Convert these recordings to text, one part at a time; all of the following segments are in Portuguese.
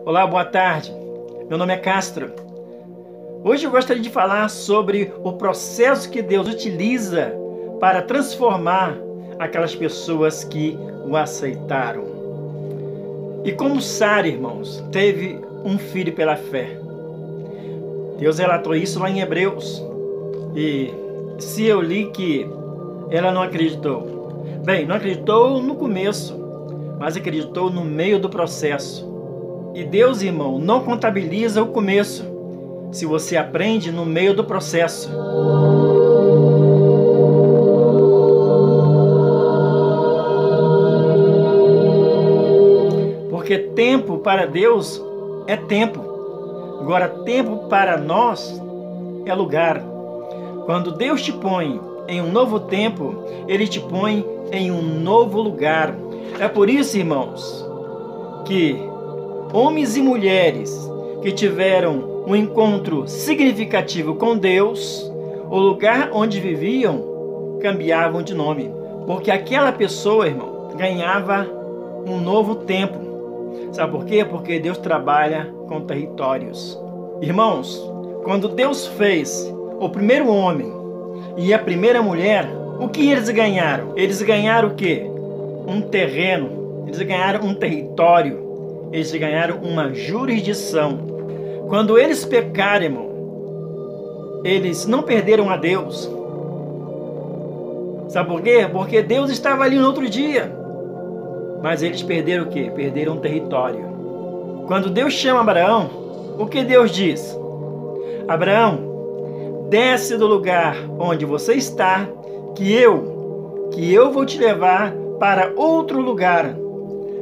Olá, boa tarde. Meu nome é Castro. Hoje eu gostaria de falar sobre o processo que Deus utiliza para transformar aquelas pessoas que o aceitaram. E como Sara, irmãos, teve um filho pela fé. Deus relatou isso lá em Hebreus. E se eu li que ela não acreditou. Bem, não acreditou no começo, mas acreditou no meio do processo. E Deus, irmão, não contabiliza o começo, se você aprende no meio do processo. Porque tempo para Deus é tempo. Agora, tempo para nós é lugar. Quando Deus te põe em um novo tempo, Ele te põe em um novo lugar. É por isso, irmãos, que homens e mulheres que tiveram um encontro significativo com Deus, o lugar onde viviam, cambiavam de nome. Porque aquela pessoa, irmão, ganhava um novo tempo. Sabe por quê? Porque Deus trabalha com territórios. Irmãos, quando Deus fez o primeiro homem e a primeira mulher, o que eles ganharam? Eles ganharam o quê? Um terreno, eles ganharam um território, eles ganharam uma jurisdição. Quando eles pecaram, irmão, eles não perderam a Deus. Sabe por quê? Porque Deus estava ali no outro dia. Mas eles perderam o quê? Perderam um território. Quando Deus chama Abraão, o que Deus diz? Abraão, desce do lugar onde você está, que eu vou te levar para outro lugar.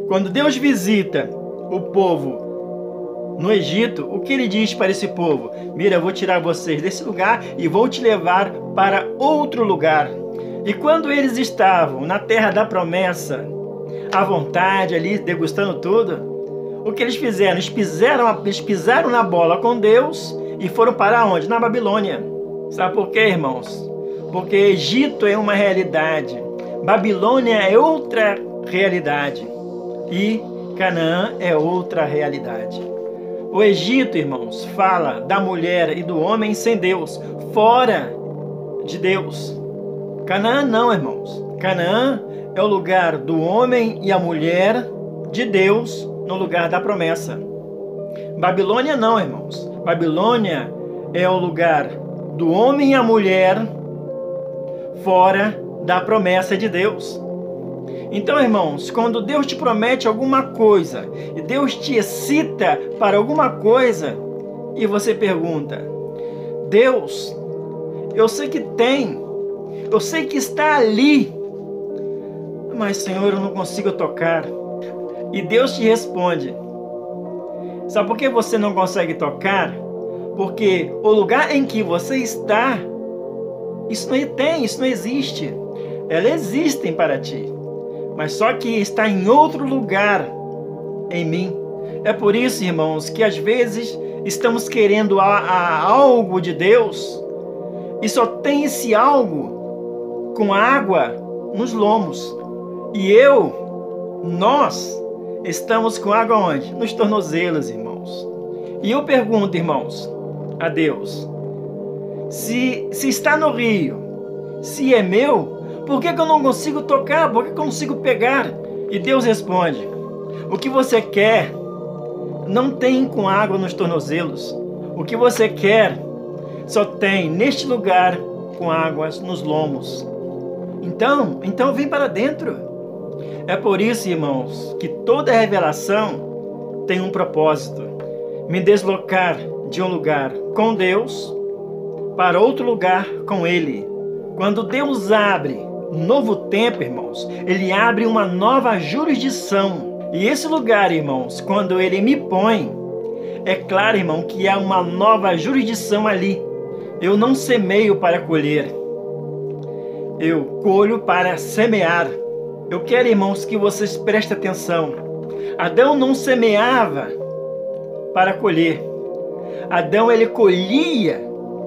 Quando Deus visita o povo no Egito, o que ele diz para esse povo? Mira, eu vou tirar vocês desse lugar e vou te levar para outro lugar. E quando eles estavam na terra da promessa, à vontade ali, degustando tudo, o que eles fizeram? Eles pisaram na bola com Deus e foram para onde? Na Babilônia. Sabe por quê, irmãos? Porque Egito é uma realidade, Babilônia é outra realidade e Canaã é outra realidade. O Egito, irmãos, fala da mulher e do homem sem Deus, fora de Deus. Canaã não, irmãos. Canaã é o lugar do homem e a mulher de Deus no lugar da promessa. Babilônia não, irmãos. Babilônia é o lugar do homem e a mulher fora da promessa de Deus. Então, irmãos, quando Deus te promete alguma coisa e Deus te excita para alguma coisa e você pergunta: Deus, eu sei que tem, eu sei que está ali, mas, Senhor, eu não consigo tocar. E Deus te responde: sabe por que você não consegue tocar? Porque o lugar em que você está, isso não existe. Elas existem para ti, mas só que está em outro lugar em mim. É por isso, irmãos, que às vezes estamos querendo algo de Deus e só tem esse algo com água nos lomos. E nós estamos com água onde? Nos tornozelos, irmãos. E eu pergunto, irmãos, a Deus, se está no rio, se é meu, por que eu não consigo tocar? Por que eu não consigo pegar? E Deus responde: o que você quer não tem com água nos tornozelos. O que você quer só tem neste lugar com águas nos lomos. Então vem para dentro. É por isso, irmãos, que toda revelação tem um propósito: me deslocar de um lugar com Deus para outro lugar com Ele. Quando Deus abre um novo tempo, irmãos, Ele abre uma nova jurisdição. E esse lugar, irmãos, quando Ele me põe, é claro, irmão, que há uma nova jurisdição ali. Eu não semeio para colher, eu colho para semear. Eu quero, irmãos, que vocês prestem atenção. Adão não semeava para colher. Adão, ele colhia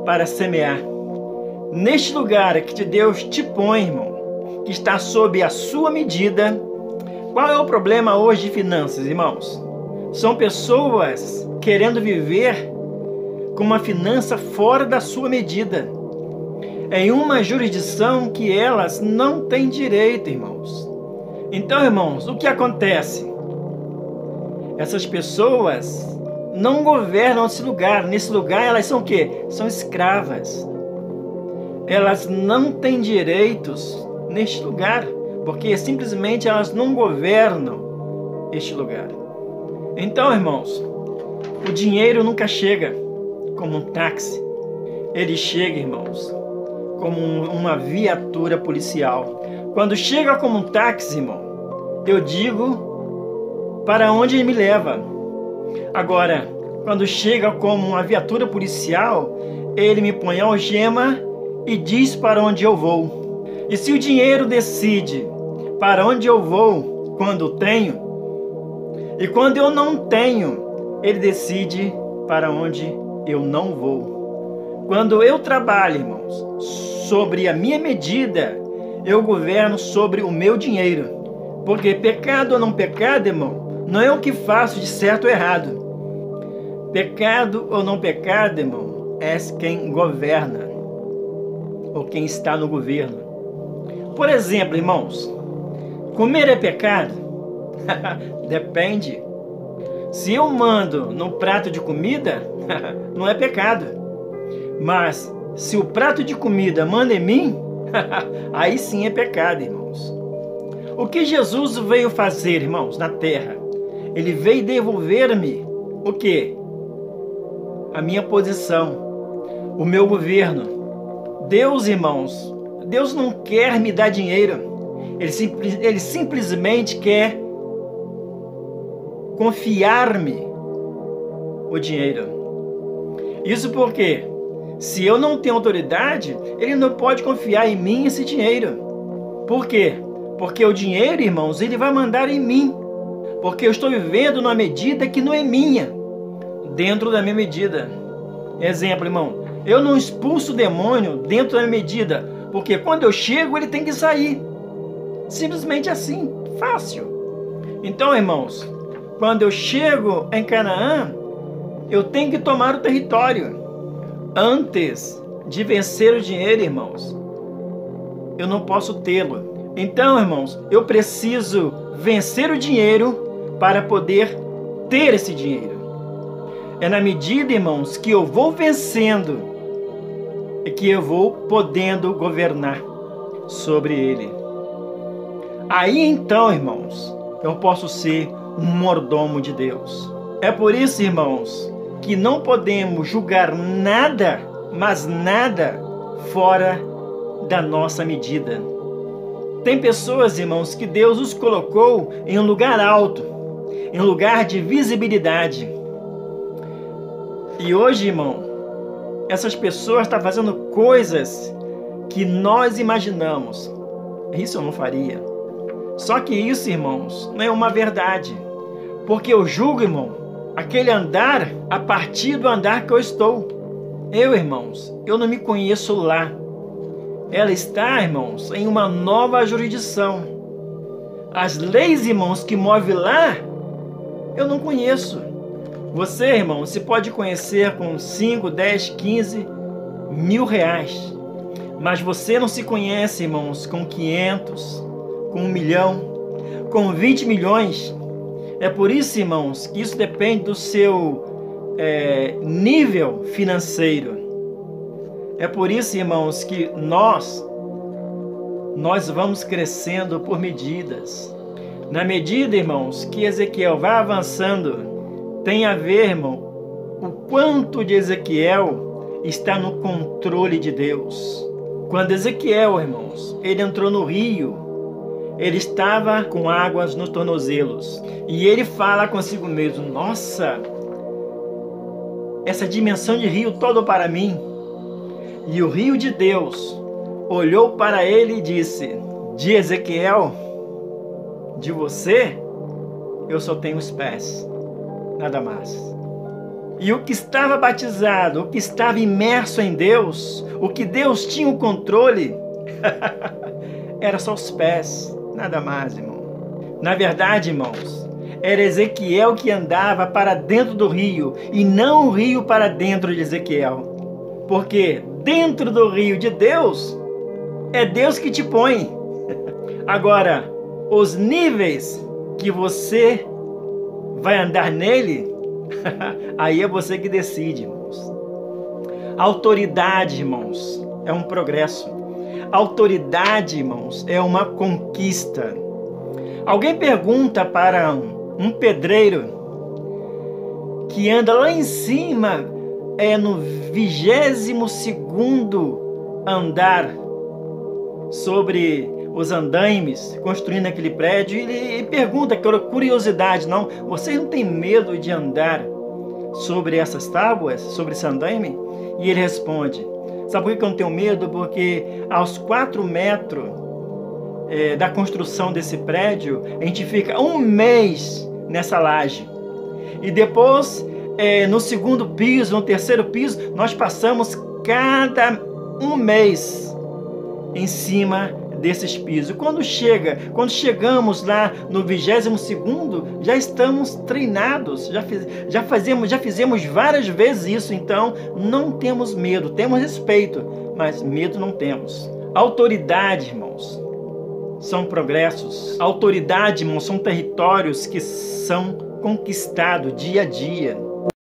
para semear. Neste lugar que Deus te põe, irmão, que está sob a sua medida. Qual é o problema hoje de finanças, irmãos? São pessoas querendo viver com uma finança fora da sua medida, em uma jurisdição que elas não têm direito, irmãos. Então, irmãos, o que acontece? Essas pessoas não governam esse lugar. Nesse lugar elas são o quê? São escravas. Elas não têm direitos neste lugar, porque simplesmente elas não governam este lugar. Então, irmãos, o dinheiro nunca chega como um táxi. Ele chega, irmãos, como uma viatura policial. Quando chega como um táxi, irmão, eu digo para onde ele me leva. Agora, quando chega como uma viatura policial, ele me põe a algema e diz para onde eu vou. E se o dinheiro decide para onde eu vou quando tenho, e quando eu não tenho, ele decide para onde eu não vou. Quando eu trabalho, irmãos, sobre a minha medida, eu governo sobre o meu dinheiro. Porque pecado ou não pecado, irmão, não é o que faço de certo ou errado. Pecado ou não pecado, irmão, é quem governa, ou quem está no governo. Por exemplo, irmãos, comer é pecado? Depende. Se eu mando no prato de comida, não é pecado. Mas se o prato de comida manda em mim, aí sim é pecado, irmãos. O que Jesus veio fazer, irmãos, na terra? Ele veio devolver-me o quê? A minha posição, o meu governo. Deus, irmãos, Deus não quer me dar dinheiro. Ele simplesmente quer confiar-me o dinheiro. Isso porque, se eu não tenho autoridade, ele não pode confiar em mim esse dinheiro. Por quê? Porque o dinheiro, irmãos, ele vai mandar em mim. Porque eu estou vivendo numa medida que não é minha, dentro da minha medida. Exemplo, irmão, eu não expulso o demônio dentro da minha medida, porque quando eu chego, ele tem que sair. Simplesmente assim, fácil. Então, irmãos, quando eu chego em Canaã, eu tenho que tomar o território. Antes de vencer o dinheiro, irmãos, eu não posso tê-lo. Então, irmãos, eu preciso vencer o dinheiro para poder ter esse dinheiro. É na medida, irmãos, que eu vou vencendo, é que eu vou podendo governar sobre ele. Aí então, irmãos, eu posso ser um mordomo de Deus. É por isso, irmãos, que não podemos julgar nada, mas nada, fora da nossa medida. Tem pessoas, irmãos, que Deus os colocou em um lugar alto, em um lugar de visibilidade. E hoje, irmão, essas pessoas estão fazendo coisas que nós imaginamos. Isso eu não faria. Só que isso, irmãos, não é uma verdade. Porque eu julgo, irmão, aquele andar a partir do andar que eu estou. Eu, irmãos, eu não me conheço lá. Ela está, irmãos, em uma nova jurisdição. As leis, irmãos, que movem lá, eu não conheço. Você, irmão, se pode conhecer com 5, 10, 15 mil reais. Mas você não se conhece, irmãos, com 500, com 1 milhão, com 20 milhões. É por isso, irmãos, que isso depende do seu nível financeiro. É por isso, irmãos, que nós vamos crescendo por medidas. Na medida, irmãos, que Ezequiel vai avançando, tem a ver, irmão, o quanto de Ezequiel está no controle de Deus. Quando Ezequiel, irmãos, ele entrou no rio, ele estava com águas nos tornozelos. E ele fala consigo mesmo, nossa, essa dimensão de rio todo para mim. E o rio de Deus olhou para ele e disse, de Ezequiel, de você, eu só tenho os pés, nada mais. E o que estava batizado, o que estava imerso em Deus, o que Deus tinha o controle, era só os pés, nada mais, irmão. Na verdade, irmãos, Era Ezequiel que andava para dentro do rio e não o rio para dentro de Ezequiel. Porque dentro do rio de Deus, é Deus que te põe. Agora, os níveis que você vai andar nele, aí é você que decide, irmãos. Autoridade, irmãos, é um progresso. Autoridade, irmãos, é uma conquista. Alguém pergunta para um pedreiro que anda lá em cima, no 22º andar, sobre os andaimes, construindo aquele prédio, e pergunta, aquela curiosidade, não, vocês não têm medo de andar sobre essas tábuas, sobre esse andaime? E ele responde, sabe por que eu não tenho medo? Porque aos 4 metros da construção desse prédio, a gente fica 1 mês nessa laje. E depois, no 2º piso, no 3º piso, nós passamos cada 1 mês em cima desses pisos. Quando chegamos lá no 22º, já estamos treinados, já fizemos várias vezes isso, então não temos medo, temos respeito, mas medo não temos. Autoridade, irmãos, são progressos. Autoridade, irmãos, são territórios que são conquistados dia a dia.